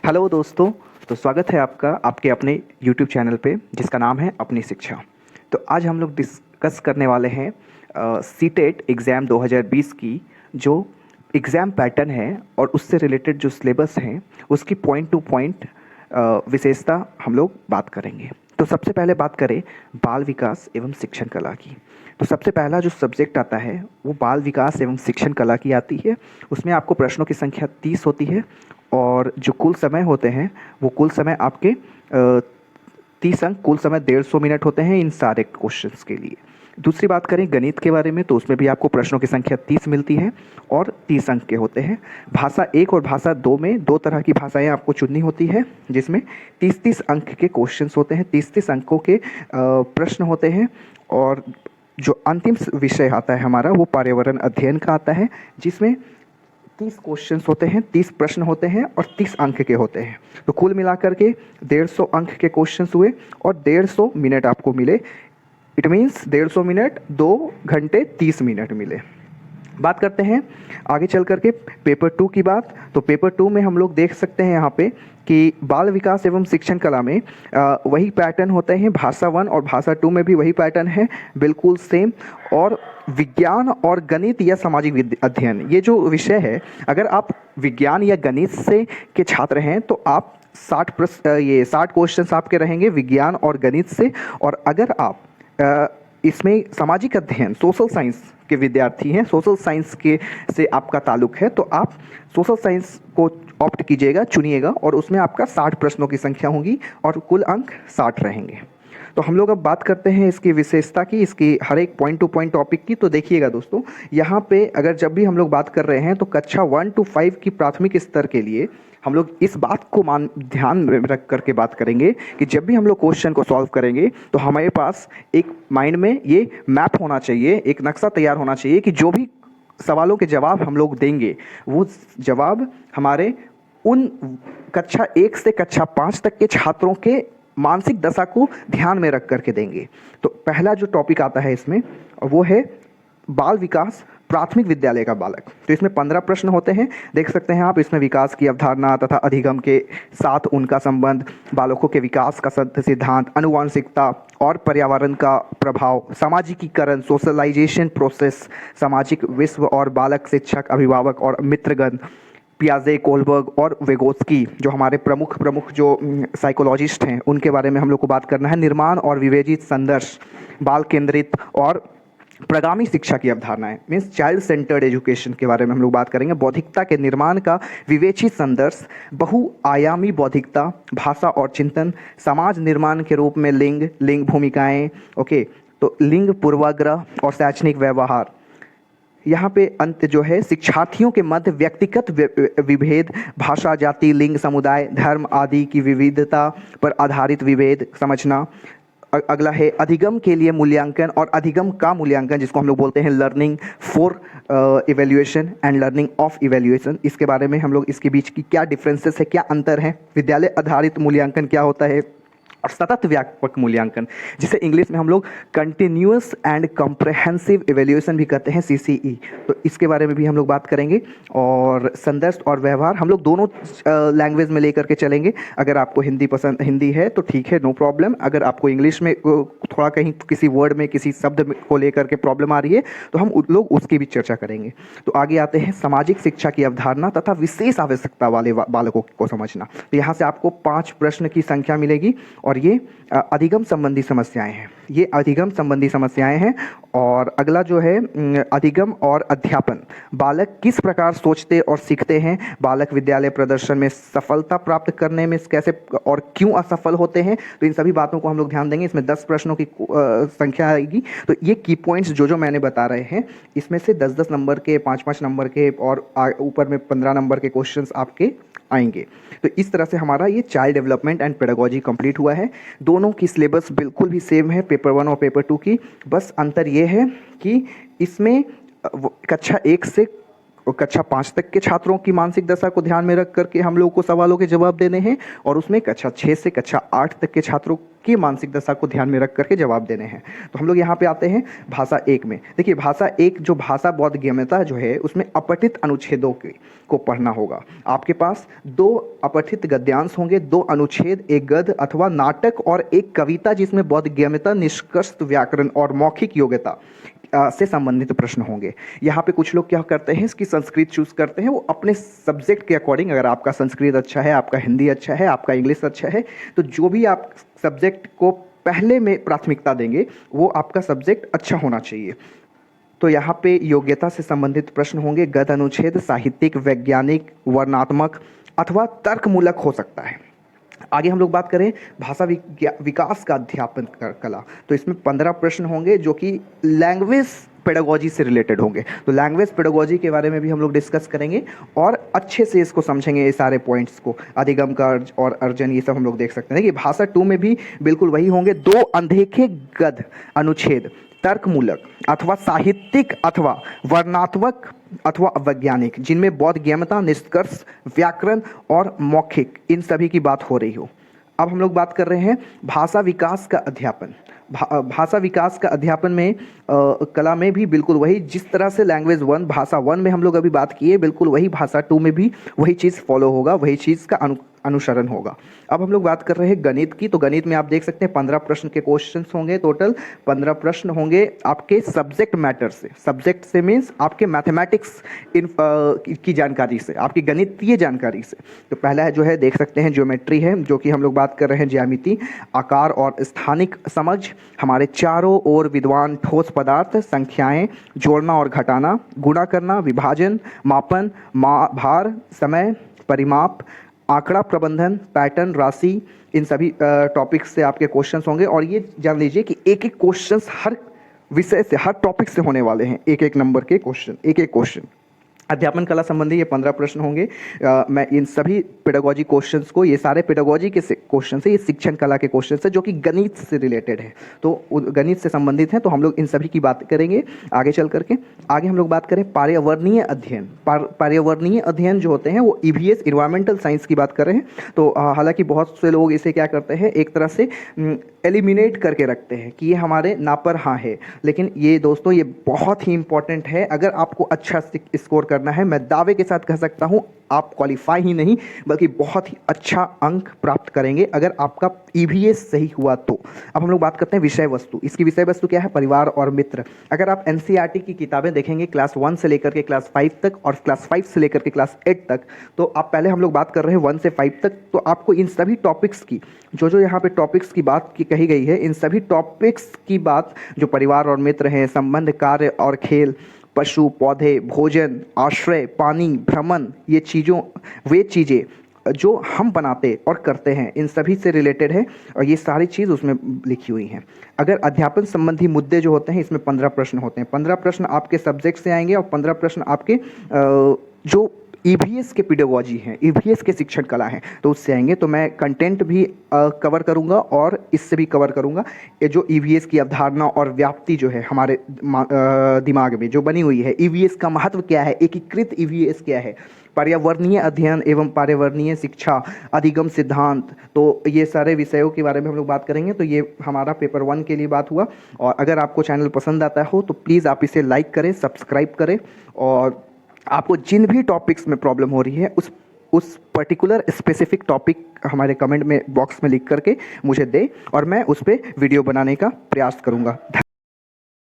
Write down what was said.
Hello दोस्तों। तो स्वागत है आपका आपके अपने YouTube चैनल पे जिसका नाम है अपनी शिक्षा। तो आज हम लोग डिस्कस करने वाले हैं सीटेट एग्ज़ाम 2020 की जो एग्ज़ाम पैटर्न है और उससे रिलेटेड जो सिलेबस हैं उसकी पॉइंट टू पॉइंट विशेषता हम लोग बात करेंगे। तो सबसे पहले बात करें बाल विकास एवं शिक्षण कला की। तो सबसे पहला जो सब्जेक्ट आता है वो बाल विकास एवं शिक्षण कला की आती है। उसमें आपको प्रश्नों की संख्या 30 होती है और जो कुल समय होते हैं वो कुल समय आपके 30 अंक, कुल समय 150 मिनट होते हैं इन सारे क्वेश्चंस के लिए। दूसरी बात करें गणित के बारे में तो उसमें भी आपको प्रश्नों की संख्या 30 मिलती है और 30 अंक के होते हैं। भाषा 1 और भाषा 2 में दो तरह की भाषाएं आपको चुननी होती है जिसमें 30-30 अंक के क्वेश्चंस होते हैं, 30-30 अंकों के प्रश्न होते हैं। और जो अंतिम विषय आता है हमारा वो पर्यावरण अध्ययन का आता है जिसमें 30 क्वेश्चंस होते हैं, 30 प्रश्न होते हैं और 30 अंक के होते हैं। तो कुल मिलाकर के 150 अंक के क्वेश्चंस हुए और 150 मिनट आपको मिले। इट मीन्स 150 मिनट 2 घंटे 30 मिनट मिले। बात करते हैं आगे चल करके पेपर 2 की बात। तो पेपर 2 में हम लोग देख सकते हैं यहाँ पे कि बाल विकास एवं शिक्षण कला में वही पैटर्न होते हैं। भाषा 1 और भाषा 2 में भी वही पैटर्न है, बिल्कुल सेम। और विज्ञान और गणित या सामाजिक अध्ययन ये जो विषय है, अगर आप विज्ञान या गणित से के छात्र हैं तो आप 60 क्वेश्चंस आपके रहेंगे विज्ञान और गणित से। और अगर आप इसमें सामाजिक अध्ययन सोशल साइंस के विद्यार्थी हैं, सोशल साइंस के से आपका ताल्लुक है, तो आप सोशल साइंस को ऑप्ट कीजिएगा, चुनिएगा और उसमें आपका 60 प्रश्नों की संख्या होगी और कुल अंक 60 रहेंगे। तो हम लोग अब बात करते हैं इसकी विशेषता की, इसकी हर एक पॉइंट टू पॉइंट टॉपिक की। तो देखिएगा दोस्तों, यहाँ पे अगर जब भी हम लोग बात कर रहे हैं तो कक्षा 1 to 5 की प्राथमिक स्तर के लिए हम लोग इस बात को ध्यान में रख करके बात करेंगे कि जब भी हम लोग क्वेश्चन को सॉल्व करेंगे तो हमारे पास एक माइंड में ये मैप होना चाहिए, एक नक्शा तैयार होना चाहिए कि जो भी सवालों के जवाब हम लोग देंगे वो जवाब हमारे उन कक्षा 1 से कक्षा 5 तक के छात्रों के मानसिक दशा को ध्यान में रख करके देंगे। तो पहला जो टॉपिक आता है इसमें वो है बाल विकास प्राथमिक विद्यालय का बालक। तो इसमें 15 प्रश्न होते हैं, देख सकते हैं आप। इसमें विकास की अवधारणा तथा अधिगम के साथ उनका संबंध, बालकों के विकास का सिद्धांत, आनुवांशिकता और पर्यावरण का प्रभाव, सामाजिकीकरण सोशलाइजेशन प्रोसेस, सामाजिक विश्व और बालक, शिक्षक, अभिभावक और मित्रगण, पियाजे, कोलबर्ग और वेगोत्स्की जो हमारे प्रमुख जो साइकोलॉजिस्ट हैं उनके बारे में हम लोग को बात करना है। निर्माण और विवेचित संदर्श, बाल केंद्रित और प्रगामी शिक्षा की अवधारणाएं, मीन्स चाइल्ड सेंटर्ड एजुकेशन के बारे में हम लोग बात करेंगे। बौद्धिकता के निर्माण का विवेचित संदर्श, बहुआयामी बौद्धिकता, भाषा और चिंतन, समाज निर्माण के रूप में लिंग भूमिकाएं, ओके। तो लिंग पूर्वाग्रह और शैक्षणिक व्यवहार। यहाँ पे अंत जो है शिक्षार्थियों के मध्य व्यक्तिगत विभेद, भाषा, जाति, लिंग, समुदाय, धर्म आदि की विविधता पर आधारित विभेद समझना। अगला है अधिगम के लिए मूल्यांकन और अधिगम का मूल्यांकन जिसको हम लोग बोलते हैं learning for evaluation and learning of evaluation. इसके बारे में हम लोग इसके बीच की क्या डिफरेंसेस है, क्या अंतर है। विद्यालय आधारित मूल्यांकन क्या होता है और सतत व्यापक मूल्यांकन जिसे इंग्लिश में हम लोग कंटिन्यूअस एंड कॉम्प्रहेंसिव इवैल्यूएशन भी कहते हैं, CCE। तो इसके बारे में भी हम लोग बात करेंगे। और संदर्भ और व्यवहार हम लोग दोनों लैंग्वेज में लेकर के चलेंगे। अगर आपको हिंदी है तो ठीक है, नो प्रॉब्लम। अगर आपको इंग्लिश में थोड़ा कहीं किसी वर्ड में किसी शब्द को लेकर के प्रॉब्लम आ रही है तो हम लोग उसकी भी चर्चा करेंगे। तो आगे आते हैं सामाजिक शिक्षा की अवधारणा तथा विशेष आवश्यकता वाले बालकों को समझना। तो यहाँ से आपको 5 प्रश्न की संख्या मिलेगी और ये अधिगम संबंधी समस्याएं हैं, ये अधिगम संबंधी समस्याएं हैं। और अगला जो है अधिगम और अध्यापन, बालक किस प्रकार सोचते और सीखते हैं, बालक विद्यालय प्रदर्शन में सफलता प्राप्त करने में कैसे और क्यों असफल होते हैं। तो इन सभी बातों को हम लोग ध्यान देंगे। इसमें 10 प्रश्नों की संख्या आएगी। तो ये की पॉइंट्स जो मैंने बता रहे हैं इसमें से 10-10 नंबर के, 5-5 नंबर के और ऊपर में 15 नंबर के क्वेश्चंस आपके आएंगे। तो इस तरह से हमारा ये child development and pedagogy complete हुआ है। दोनों की सिलेबस बिल्कुल भी सेम है, पेपर 1 और पेपर 2 की। बस अंतर ये है कि इसमें कक्षा 1 से और कक्षा 5 तक के छात्रों की मानसिक दशा को ध्यान में रख करके हम लोग को सवालों के जवाब देने हैं, और उसमें कक्षा 6 से कक्षा 8 तक के छात्रों की मानसिक दशा को ध्यान में रख करके जवाब देने हैं। तो हम लोग यहाँ पे आते हैं भाषा 1 में। देखिए भाषा 1 जो भाषा बोधगम्यता जो है उसमें अपठित अनुच्छेदों को पढ़ना होगा। आपके पास 2 अपठित गद्यांश होंगे, 2 अनुच्छेद, एक गद्य अथवा नाटक और एक कविता, जिसमें बोधगम्यता, निष्कर्ष, व्याकरण और मौखिक योग्यता से संबंधित प्रश्न होंगे। यहाँ पे कुछ लोग क्या करते हैं, इसकी संस्कृत चूज करते हैं, वो अपने सब्जेक्ट के अकॉर्डिंग, अगर आपका संस्कृत अच्छा है, आपका हिंदी अच्छा है, आपका इंग्लिश अच्छा है, तो जो भी आप सब्जेक्ट को पहले में प्राथमिकता देंगे वो आपका सब्जेक्ट अच्छा होना चाहिए। तो यहाँ पे योग्यता से संबंधित प्रश्न होंगे, गद्य, अनुच्छेद, साहित्यिक, वैज्ञानिक, वर्णनात्मक अथवा तर्कमूलक हो सकता है। आगे हम लोग बात करें भाषा विकास का अध्यापन कला, तो इसमें 15 प्रश्न होंगे जो कि लैंग्वेज पेडागोजी से रिलेटेड होंगे। तो लैंग्वेज पेडागोजी के बारे में भी हम लोग डिस्कस करेंगे और अच्छे से इसको समझेंगे, ये सारे पॉइंट्स को, अधिगम का और अर्जन, ये सब हम लोग देख सकते हैं। देखिए भाषा 2 में भी बिल्कुल वही होंगे, 2 अनदेखे गद्य, अनुच्छेद, तर्कमूलक अथवा साहित्यिक अथवा वर्णनात्मक अथवा वैज्ञानिक, जिनमें बोधगम्यता, निष्कर्ष, व्याकरण और मौखिक, इन सभी की बात हो रही हो। अब हम लोग बात कर रहे हैं भाषा विकास का अध्यापन। भाषा विकास का अध्यापन में कला में भी बिल्कुल वही, जिस तरह से लैंग्वेज 1 भाषा 1 में हम लोग अभी बात किए, बिल्कुल वही भाषा 2 में भी वही चीज़ फॉलो होगा, वही चीज़ का अनुसरण होगा। अब हम लोग बात कर रहे हैं गणित की। तो गणित में आप देख सकते हैं 15 प्रश्न के क्वेश्चंस होंगे, टोटल 15 प्रश्न होंगे आपके सब्जेक्ट मैटर से। सब्जेक्ट से मीन्स आपके मैथमेटिक्स की जानकारी से, आपकी गणितीय जानकारी से। तो पहला जो है देख सकते हैं ज्योमेट्री है, जो कि हम लोग बात कर रहे हैं ज्यामिति, आकार और स्थानिक समझ, हमारे चारों ओर विद्वान ठोस पदार्थ, संख्याएं, जोड़ना और घटाना, गुणा करना, विभाजन, मापन, भार, समय, परिमाप, आंकड़ा प्रबंधन, पैटर्न, राशि, इन सभी टॉपिक्स से आपके क्वेश्चंस होंगे। और ये जान लीजिए कि एक एक क्वेश्चंस हर विषय से, हर टॉपिक से होने वाले हैं, एक एक नंबर के क्वेश्चन, एक एक क्वेश्चन। अध्यापन कला संबंधी ये 15 प्रश्न होंगे। मैं इन सभी पेडागोजी क्वेश्चंस को, ये सारे पेडागोजी के क्वेश्चन है, ये शिक्षण कला के क्वेश्चन है जो कि गणित से रिलेटेड है, तो गणित से संबंधित हैं। तो हम लोग इन सभी की बात करेंगे आगे चल करके। आगे हम लोग बात करें पर्यावरणीय अध्ययन। पर्यावरणीय अध्ययन जो होते हैं वो EVS, इन्वायरमेंटल साइंस की बात कर रहे हैं। तो हालांकि बहुत से लोग इसे क्या करते हैं, एक तरह से एलिमिनेट करके रखते हैं कि ये हमारे ना पर हाँ है, लेकिन ये दोस्तों ये बहुत ही इंपॉर्टेंट है। अगर आपको अच्छा स्कोर करना है, मैं दावे के साथ कह सकता हूँ आप क्वालिफाई ही नहीं बल्कि बहुत ही अच्छा अंक प्राप्त करेंगे अगर आपका EVS सही हुआ तो। अब हम लोग बात करते हैं विषय वस्तु। इसकी विषय वस्तु क्या है, परिवार और मित्र। अगर आप NCERT की किताबें देखेंगे क्लास 1 से लेकर के क्लास 5 तक और क्लास 5 से लेकर के क्लास 8 तक, तो आप पहले हम लोग बात कर रहे हैं 1 से 5 तक, तो आपको इन सभी टॉपिक्स की जो यहाँ पे टॉपिक्स की बात की कही गई है, इन सभी टॉपिक्स की बात जो परिवार और मित्र हैं, संबंध, कार्य और खेल, पशु, पौधे, भोजन, आश्रय, पानी, भ्रमण, ये चीज़ें जो हम बनाते और करते हैं, इन सभी से रिलेटेड है और ये सारी चीज़ उसमें लिखी हुई हैं। अगर अध्यापन संबंधी मुद्दे जो होते हैं, इसमें 15 प्रश्न होते हैं। 15 प्रश्न आपके सब्जेक्ट से आएंगे और 15 प्रश्न आपके जो EVS के पेडागोजी हैं, EVS के शिक्षण कला हैं, तो उससे आएंगे। तो मैं कंटेंट भी कवर करूंगा और इससे भी कवर करूंगा। ये जो EVS की अवधारणा और व्याप्ति जो है हमारे दिमाग में जो बनी हुई है, EVS का महत्व क्या है, एकीकृत EVS क्या है, पर्यावरणीय अध्ययन एवं पर्यावरणीय शिक्षा, अधिगम सिद्धांत, तो ये सारे विषयों के बारे में हम लोग बात करेंगे। तो ये हमारा पेपर 1 के लिए बात हुआ। और अगर आपको चैनल पसंद आता हो तो प्लीज़ आप इसे लाइक करें, सब्सक्राइब करें, और आपको जिन भी टॉपिक्स में प्रॉब्लम हो रही है उस पर्टिकुलर स्पेसिफिक टॉपिक हमारे कमेंट में बॉक्स में लिख करके मुझे दे और मैं उस पर वीडियो बनाने का प्रयास करूँगा।